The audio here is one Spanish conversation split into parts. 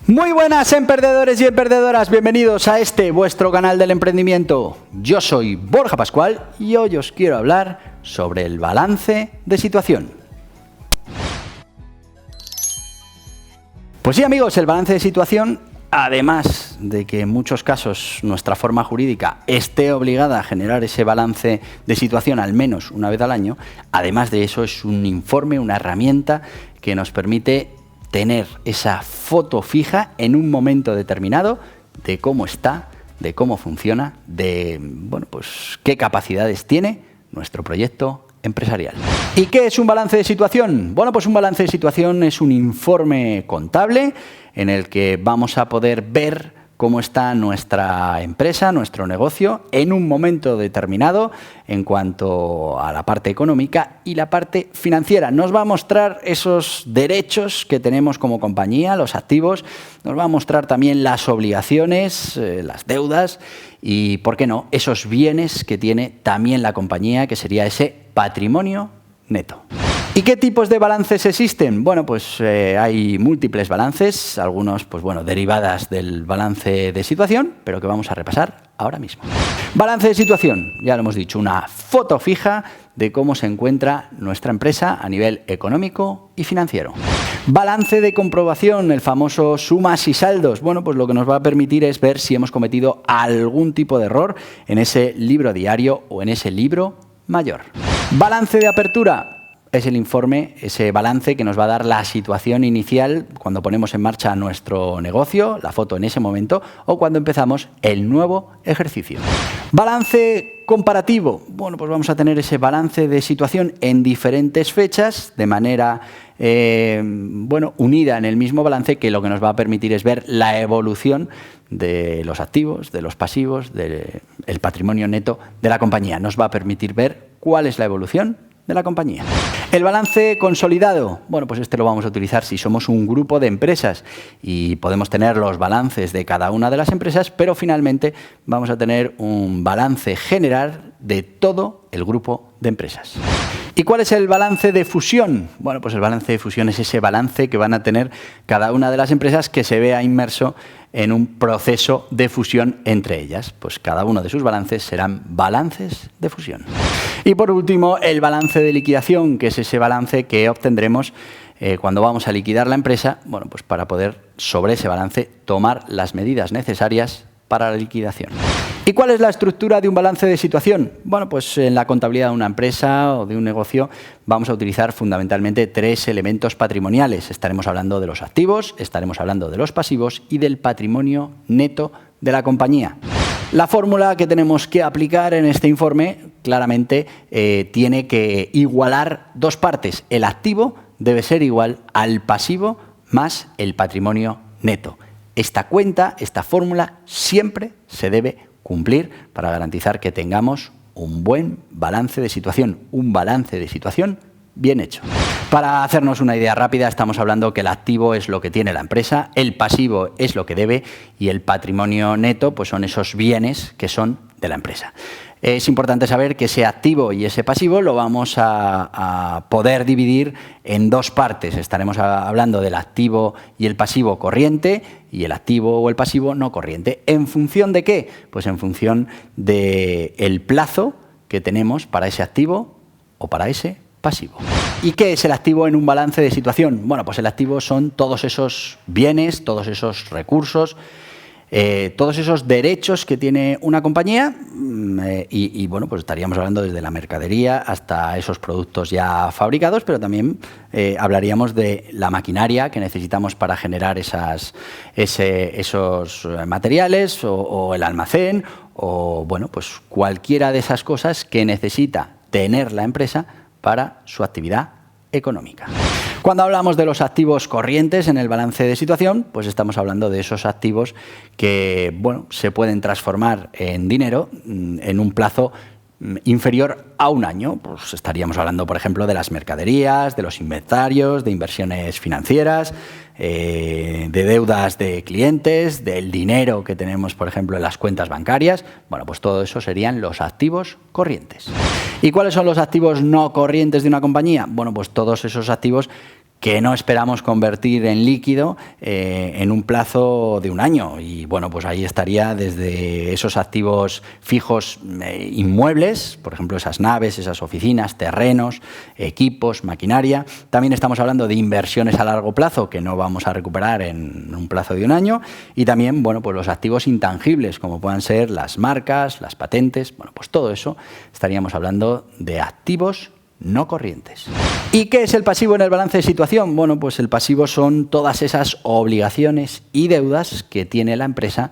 Muy buenas, emprendedores y emprendedoras, bienvenidos a este vuestro canal del emprendimiento. Yo soy Borja Pascual y hoy os quiero hablar sobre el balance de situación. Pues sí, amigos, el balance de situación, además de que en muchos casos nuestra forma jurídica esté obligada a generar ese balance de situación al menos una vez al año, además de eso es un informe, una herramienta que nos permite tener esa foto fija en un momento determinado de cómo está, de cómo funciona, de pues qué capacidades tiene nuestro proyecto empresarial. ¿Y qué es un balance de situación? Bueno, pues un balance de situación es un informe contable en el que vamos a poder ver cómo está nuestra empresa, nuestro negocio, en un momento determinado en cuanto a la parte económica y la parte financiera. Nos va a mostrar esos derechos que tenemos como compañía, los activos, nos va a mostrar también las obligaciones, las deudas y, ¿por qué no?, esos bienes que tiene también la compañía, que sería ese patrimonio neto. ¿Y qué tipos de balances existen? Bueno, pues hay múltiples balances, algunos derivadas del balance de situación, pero que vamos a repasar ahora mismo. Balance de situación, ya lo hemos dicho, una foto fija de cómo se encuentra nuestra empresa a nivel económico y financiero. Balance de comprobación, el famoso sumas y saldos. Bueno, pues lo que nos va a permitir es ver si hemos cometido algún tipo de error en ese libro diario o en ese libro mayor. Balance de apertura. Es el informe, ese balance que nos va a dar la situación inicial cuando ponemos en marcha nuestro negocio, la foto en ese momento, o cuando empezamos el nuevo ejercicio. Balance comparativo. Bueno, pues vamos a tener ese balance de situación en diferentes fechas, de manera unida en el mismo balance, que lo que nos va a permitir es ver la evolución de los activos, de los pasivos, del patrimonio neto de la compañía. Nos va a permitir ver cuál es la evolución de la compañía. El balance consolidado, bueno, pues este lo vamos a utilizar si somos un grupo de empresas y podemos tener los balances de cada una de las empresas, pero finalmente vamos a tener un balance general de todo el grupo de empresas. ¿Y cuál es el balance de fusión? Bueno, pues el balance de fusión es ese balance que van a tener cada una de las empresas que se vea inmerso en un proceso de fusión entre ellas. Pues cada uno de sus balances serán balances de fusión. Y por último, el balance de liquidación, que es ese balance que obtendremos cuando vamos a liquidar la empresa, bueno, pues para poder sobre ese balance tomar las medidas necesarias para la liquidación. ¿Y cuál es la estructura de un balance de situación? Bueno, pues en la contabilidad de una empresa o de un negocio vamos a utilizar fundamentalmente tres elementos patrimoniales. Estaremos hablando de los activos, estaremos hablando de los pasivos y del patrimonio neto de la compañía. La fórmula que tenemos que aplicar en este informe claramente tiene que igualar dos partes. El activo debe ser igual al pasivo más el patrimonio neto. Esta cuenta, esta fórmula siempre se debe cumplir para garantizar que tengamos un buen balance de situación, un balance de situación bien hecho. Para hacernos una idea rápida, estamos hablando que el activo es lo que tiene la empresa, el pasivo es lo que debe y el patrimonio neto pues son esos bienes que son de la empresa. Es importante saber que ese activo y ese pasivo lo vamos a poder dividir en dos partes. Estaremos hablando del activo y el pasivo corriente y el activo o el pasivo no corriente. ¿En función de qué? Pues en función del plazo que tenemos para ese activo o para ese pasivo. ¿Y qué es el activo en un balance de situación? Bueno, pues el activo son todos esos bienes, todos esos recursos, todos esos derechos que tiene una compañía pues estaríamos hablando desde la mercadería hasta esos productos ya fabricados, pero también hablaríamos de la maquinaria que necesitamos para generar esos materiales o el almacén o pues cualquiera de esas cosas que necesita tener la empresa para su actividad económica. Cuando hablamos de los activos corrientes en el balance de situación, pues estamos hablando de esos activos que se pueden transformar en dinero en un plazo inferior a un año. Pues estaríamos hablando, por ejemplo, de las mercaderías, de los inventarios, de inversiones financieras, de deudas de clientes, del dinero que tenemos, por ejemplo, en las cuentas bancarias. Bueno, pues todo eso serían los activos corrientes. ¿Y cuáles son los activos no corrientes de una compañía? Bueno, pues todos esos activos que no esperamos convertir en líquido en un plazo de un año. Y bueno, pues ahí estaría desde esos activos fijos inmuebles, por ejemplo, esas naves, esas oficinas, terrenos, equipos, maquinaria. También estamos hablando de inversiones a largo plazo que no vamos a recuperar en un plazo de un año. Y también, bueno, pues los activos intangibles, como puedan ser las marcas, las patentes. Bueno, pues todo eso estaríamos hablando de activos no corrientes. ¿Y qué es el pasivo en el balance de situación? Bueno, pues el pasivo son todas esas obligaciones y deudas que tiene la empresa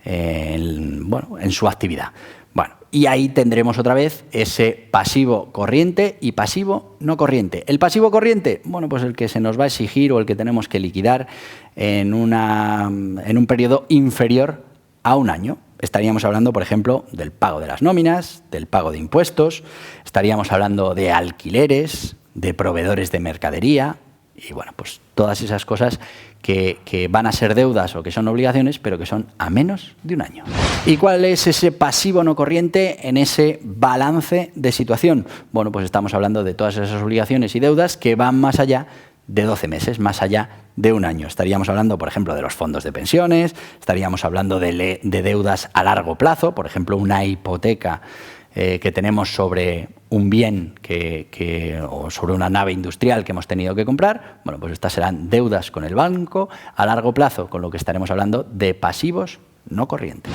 en su actividad. Bueno, y ahí tendremos otra vez ese pasivo corriente y pasivo no corriente. El pasivo corriente, bueno, pues el que se nos va a exigir o el que tenemos que liquidar en un periodo inferior a un año. Estaríamos hablando, por ejemplo, del pago de las nóminas, del pago de impuestos, estaríamos hablando de alquileres, de proveedores de mercadería y, bueno, pues todas esas cosas que van a ser deudas o que son obligaciones, pero que son a menos de un año. ¿Y cuál es ese pasivo no corriente en ese balance de situación? Bueno, pues estamos hablando de todas esas obligaciones y deudas que van más allá de 12 meses, más allá de un año. Estaríamos hablando, por ejemplo, de los fondos de pensiones, estaríamos hablando de deudas a largo plazo, por ejemplo, una hipoteca que tenemos sobre un bien o sobre una nave industrial que hemos tenido que comprar. Bueno, pues estas serán deudas con el banco a largo plazo, con lo que estaremos hablando de pasivos no corrientes.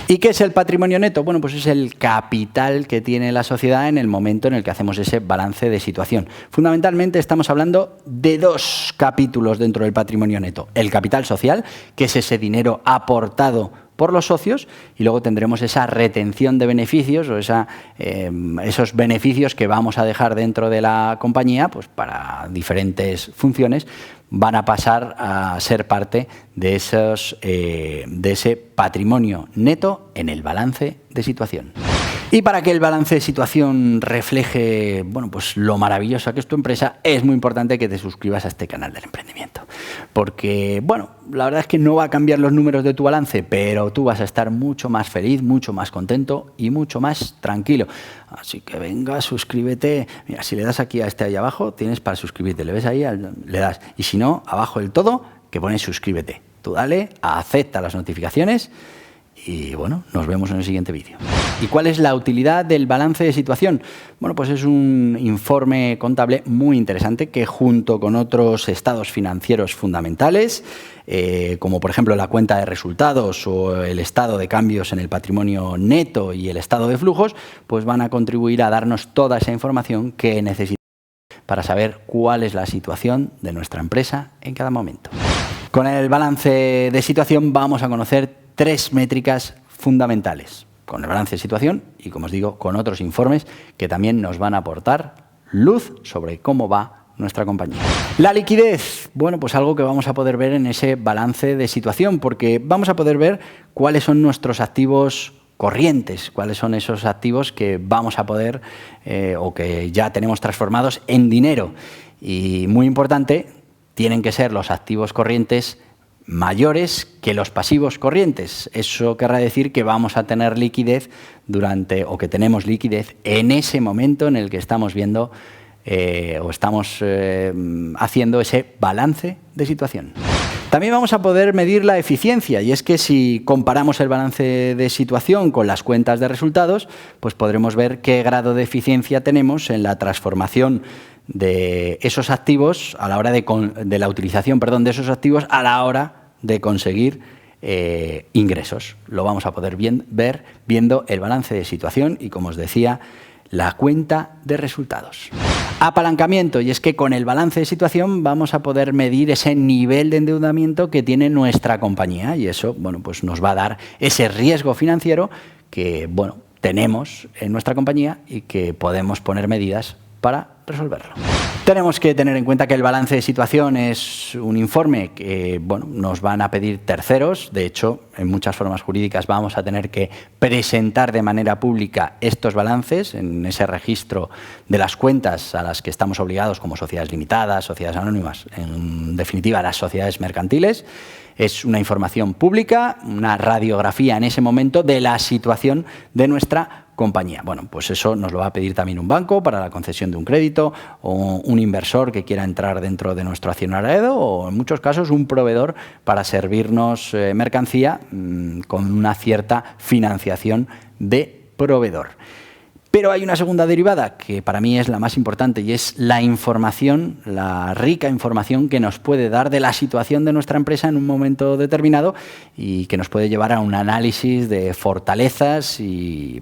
¿Y qué es el patrimonio neto? Bueno, pues es el capital que tiene la sociedad en el momento en el que hacemos ese balance de situación. Fundamentalmente estamos hablando de dos capítulos dentro del patrimonio neto. El capital social, que es ese dinero aportado por los socios, y luego tendremos esa retención de beneficios o esos beneficios que vamos a dejar dentro de la compañía, pues para diferentes funciones, van a pasar a ser parte de ese patrimonio neto en el balance de situación. Y para que el balance de situación refleje, bueno, pues lo maravillosa que es tu empresa, es muy importante que te suscribas a este canal del emprendimiento. Porque, bueno, la verdad es que no va a cambiar los números de tu balance, pero tú vas a estar mucho más feliz, mucho más contento y mucho más tranquilo. Así que venga, suscríbete. Mira, si le das aquí a este ahí abajo, tienes para suscribirte. Le ves ahí, le das. Y si no, abajo del todo, que pone suscríbete. Tú dale, acepta las notificaciones. Y bueno, nos vemos en el siguiente vídeo. ¿Y cuál es la utilidad del balance de situación? Bueno, pues es un informe contable muy interesante que junto con otros estados financieros fundamentales, como por ejemplo la cuenta de resultados o el estado de cambios en el patrimonio neto y el estado de flujos, pues van a contribuir a darnos toda esa información que necesitamos para saber cuál es la situación de nuestra empresa en cada momento. Con el balance de situación vamos a conocer 3 métricas fundamentales, con el balance de situación y, como os digo, con otros informes que también nos van a aportar luz sobre cómo va nuestra compañía. La liquidez, bueno, pues algo que vamos a poder ver en ese balance de situación, porque vamos a poder ver cuáles son nuestros activos corrientes, cuáles son esos activos que vamos a poder o que ya tenemos transformados en dinero. Y muy importante, tienen que ser los activos corrientes mayores que los pasivos corrientes. Eso querrá decir que vamos a tener liquidez o que tenemos liquidez en ese momento en el que estamos viendo o estamos haciendo ese balance de situación. También vamos a poder medir la eficiencia, y es que si comparamos el balance de situación con las cuentas de resultados, pues podremos ver qué grado de eficiencia tenemos en la transformación de esos activos a la hora de la utilización, de esos activos a la hora de conseguir ingresos. Lo vamos a poder ver viendo el balance de situación y, como os decía, la cuenta de resultados. Apalancamiento, y es que con el balance de situación vamos a poder medir ese nivel de endeudamiento que tiene nuestra compañía, y eso, bueno, pues nos va a dar ese riesgo financiero que, bueno, tenemos en nuestra compañía y que podemos poner medidas para resolverlo. Tenemos que tener en cuenta que el balance de situación es un informe que, bueno, nos van a pedir terceros. De hecho, en muchas formas jurídicas vamos a tener que presentar de manera pública estos balances en ese registro de las cuentas a las que estamos obligados como sociedades limitadas, sociedades anónimas, en definitiva las sociedades mercantiles. Es una información pública, una radiografía en ese momento de la situación de nuestra compañía. Bueno, pues eso nos lo va a pedir también un banco para la concesión de un crédito, o un inversor que quiera entrar dentro de nuestro accionariado, o en muchos casos un proveedor para servirnos mercancía con una cierta financiación de proveedor. Pero hay una segunda derivada que para mí es la más importante, y es la información, la rica información que nos puede dar de la situación de nuestra empresa en un momento determinado, y que nos puede llevar a un análisis de fortalezas y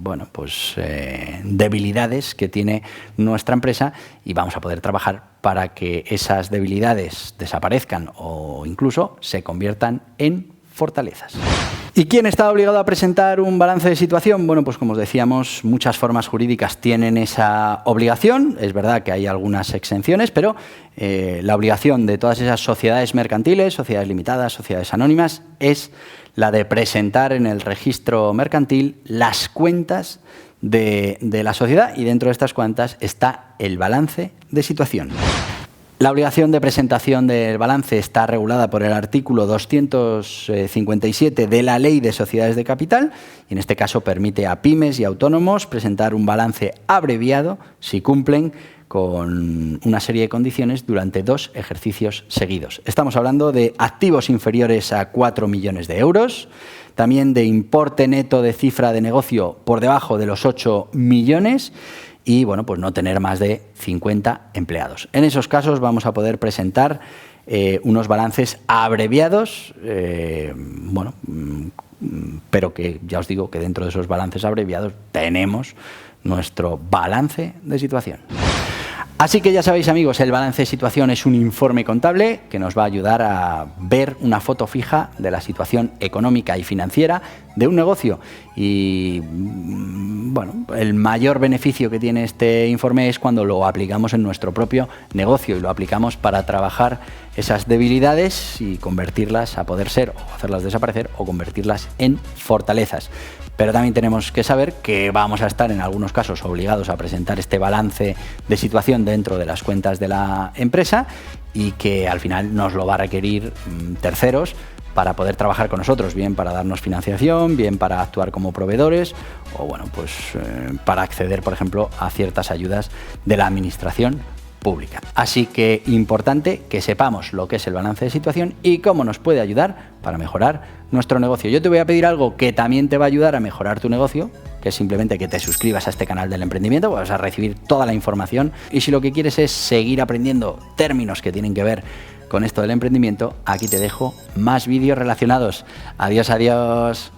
debilidades que tiene nuestra empresa, y vamos a poder trabajar para que esas debilidades desaparezcan o incluso se conviertan en fortalezas. ¿Y quién está obligado a presentar un balance de situación? Bueno, pues como os decíamos, muchas formas jurídicas tienen esa obligación. Es verdad que hay algunas exenciones, pero la obligación de todas esas sociedades mercantiles, sociedades limitadas, sociedades anónimas, es la de presentar en el registro mercantil las cuentas de la sociedad, y dentro de estas cuentas está el balance de situación. La obligación de presentación del balance está regulada por el artículo 257 de la Ley de Sociedades de Capital, y en este caso permite a pymes y autónomos presentar un balance abreviado si cumplen con una serie de condiciones durante 2 ejercicios seguidos. Estamos hablando de activos inferiores a 4 millones de euros, también de importe neto de cifra de negocio por debajo de los 8 millones, y bueno, pues no tener más de 50 empleados. En esos casos vamos a poder presentar unos balances abreviados, pero que ya os digo que dentro de esos balances abreviados tenemos nuestro balance de situación. Así que ya sabéis, amigos, el balance de situación es un informe contable que nos va a ayudar a ver una foto fija de la situación económica y financiera de un negocio. Y bueno, el mayor beneficio que tiene este informe es cuando lo aplicamos en nuestro propio negocio, y lo aplicamos para trabajar esas debilidades y convertirlas a poder ser, o hacerlas desaparecer, o convertirlas en fortalezas. Pero también tenemos que saber que vamos a estar en algunos casos obligados a presentar este balance de situación dentro de las cuentas de la empresa, y que al final nos lo va a requerir terceros para poder trabajar con nosotros, bien para darnos financiación, bien para actuar como proveedores, o para acceder, por ejemplo, a ciertas ayudas de la administración pública. Así que importante que sepamos lo que es el balance de situación y cómo nos puede ayudar para mejorar nuestro negocio. Yo te voy a pedir algo que también te va a ayudar a mejorar tu negocio, que es simplemente que te suscribas a este canal del emprendimiento. Vas a recibir toda la información, y si lo que quieres es seguir aprendiendo términos que tienen que ver con esto del emprendimiento, aquí te dejo más vídeos relacionados. Adiós, adiós.